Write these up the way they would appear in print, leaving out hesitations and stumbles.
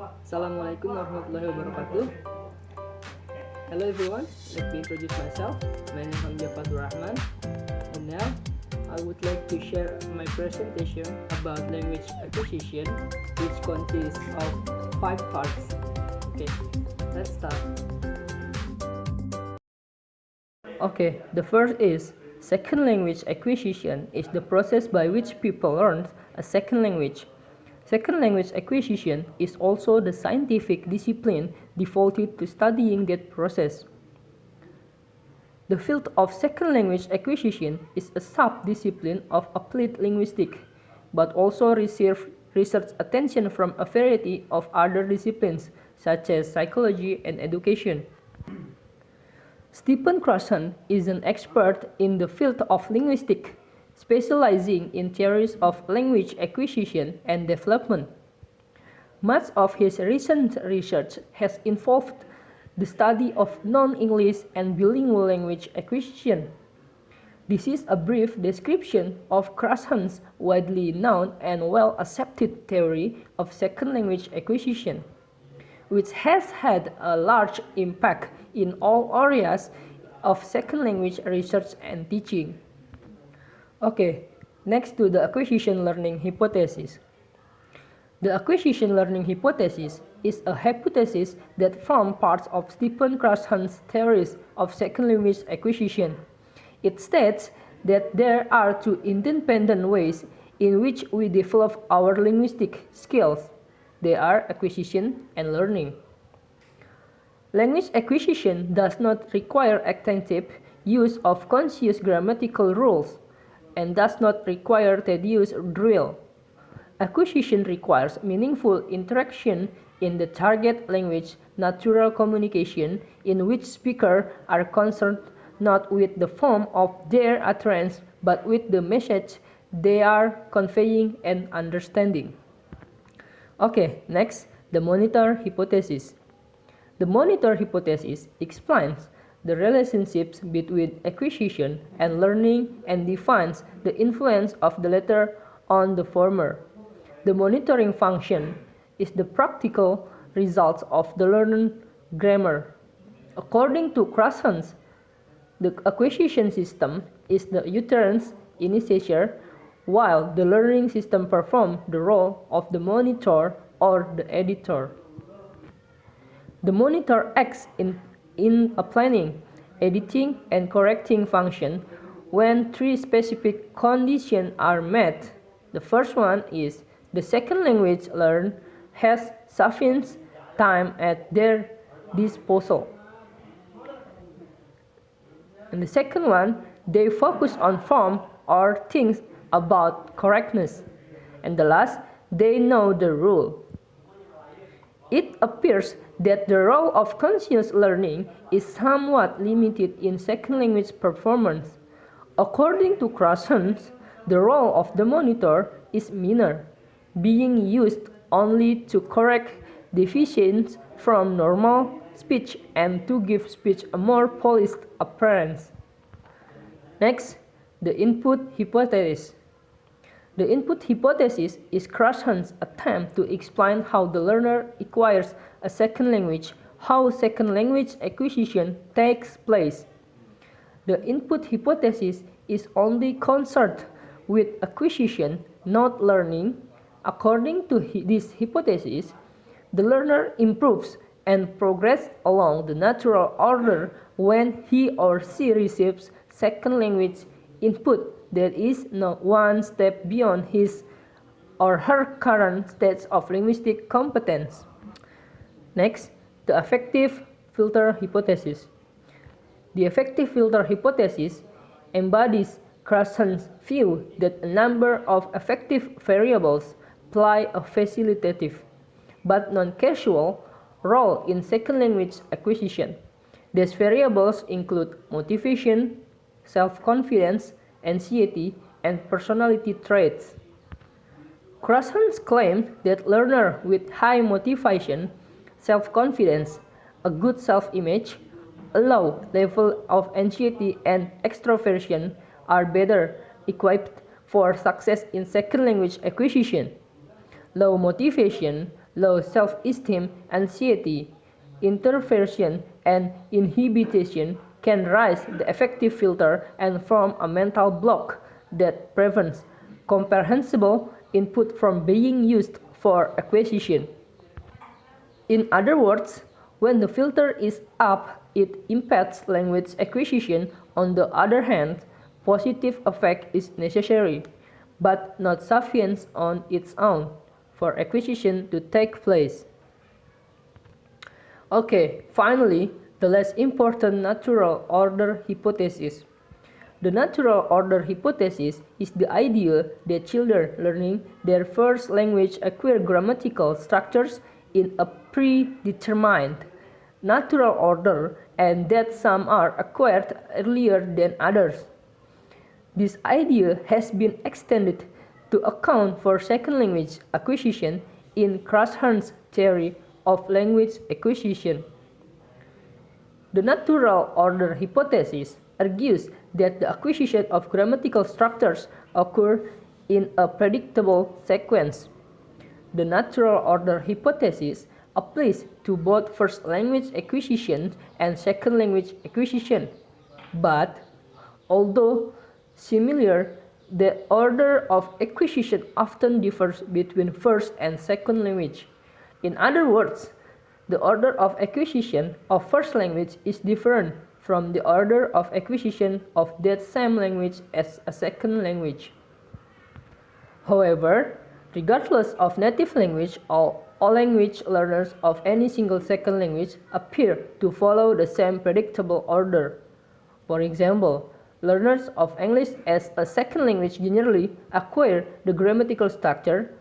Assalamualaikum warahmatullahi wabarakatuh. Hello everyone, let me introduce myself. My name is Hamzah Fatur Rahman, and now I would like to share my presentation about language acquisition, which consists of 5 parts. Okay, let's start. Okay, the first is second language acquisition is the process by which people learn a second language. Second language acquisition is also the scientific discipline devoted to studying that process. The field of second language acquisition is a sub-discipline of applied linguistics, but also receives research attention from a variety of other disciplines, such as psychology and education. Stephen Krashen is an expert in the field of linguistics, specializing in theories of language acquisition and development. Much of his recent research has involved the study of non-English and bilingual language acquisition. This is a brief description of Krashen's widely known and well-accepted theory of second language acquisition, which has had a large impact in all areas of second language research and teaching. Okay, next to the acquisition learning hypothesis. The acquisition learning hypothesis is a hypothesis that forms part of Stephen Krashen's theories of second language acquisition. It states that there are two independent ways in which we develop our linguistic skills. They are acquisition and learning. Language acquisition does not require extensive use of conscious grammatical rules and does not require tedious drill. Acquisition requires meaningful interaction in the target language, natural communication, in which speakers are concerned not with the form of their utterance, but with the message they are conveying and understanding. Okay, next, the monitor hypothesis. The monitor hypothesis explains the relationships between acquisition and learning and defines the influence of the latter on the former. The monitoring function is the practical result of the learned grammar. According to Krashen, the acquisition system is the utterance initiator, while the learning system performs the role of the monitor or the editor. The monitor acts in a planning, editing, and correcting function when three specific conditions are met. The first one is the second language learned has sufficient time at their disposal. And the second one, they focus on form or think about correctness. And the last, they know the rule. It appears that the role of conscious learning is somewhat limited in second language performance. According to Krashen, the role of the monitor is minor, being used only to correct deviations from normal speech and to give speech a more polished appearance. Next, the input hypothesis. The input hypothesis is Krashen's attempt to explain how the learner acquires a second language, how second language acquisition takes place. The input hypothesis is only concerned with acquisition, not learning. According to this hypothesis, the learner improves and progresses along the natural order when he or she receives second language input that is not one step beyond his or her current stage of linguistic competence. Next, the affective filter hypothesis. The affective filter hypothesis embodies Krashen's view that a number of affective variables play a facilitative, but non-causal role in second language acquisition. These variables include motivation, self-confidence, anxiety, and personality traits. Krashen claims that learners with high motivation, self-confidence, a good self-image, a low level of anxiety and extroversion are better equipped for success in second language acquisition. Low motivation, low self-esteem, anxiety, introversion, and inhibition can rise the affective filter and form a mental block that prevents comprehensible input from being used for acquisition. In other words, when the filter is up, it impedes language acquisition. On the other hand, positive effect is necessary, but not sufficient on its own, for acquisition to take place. Okay, finally, the less important natural order hypothesis. The natural order hypothesis is the idea that children learning their first language acquire grammatical structures in a predetermined natural order and that some are acquired earlier than others. This idea has been extended to account for second language acquisition in Krashen's theory of language acquisition. The natural order hypothesis argues that the acquisition of grammatical structures occur in a predictable sequence. The natural order hypothesis applies to both first language acquisition and second language acquisition. But, although similar, the order of acquisition often differs between first and second language. In other words, the order of acquisition of first language is different from the order of acquisition of that same language as a second language. However, regardless of native language, all language learners of any single second language appear to follow the same predictable order. For example, learners of English as a second language generally acquire the grammatical structure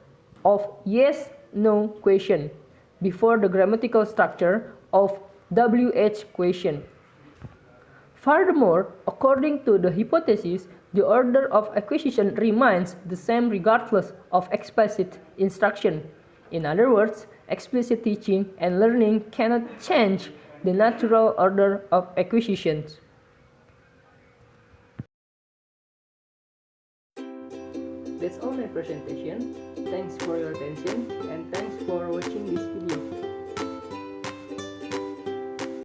of yes-no question before the grammatical structure of WH question. Furthermore, according to the hypothesis, the order of acquisition remains the same regardless of explicit instruction. In other words, explicit teaching and learning cannot change the natural order of acquisitions. That's all my presentation. Thanks for your attention and thanks for watching this video.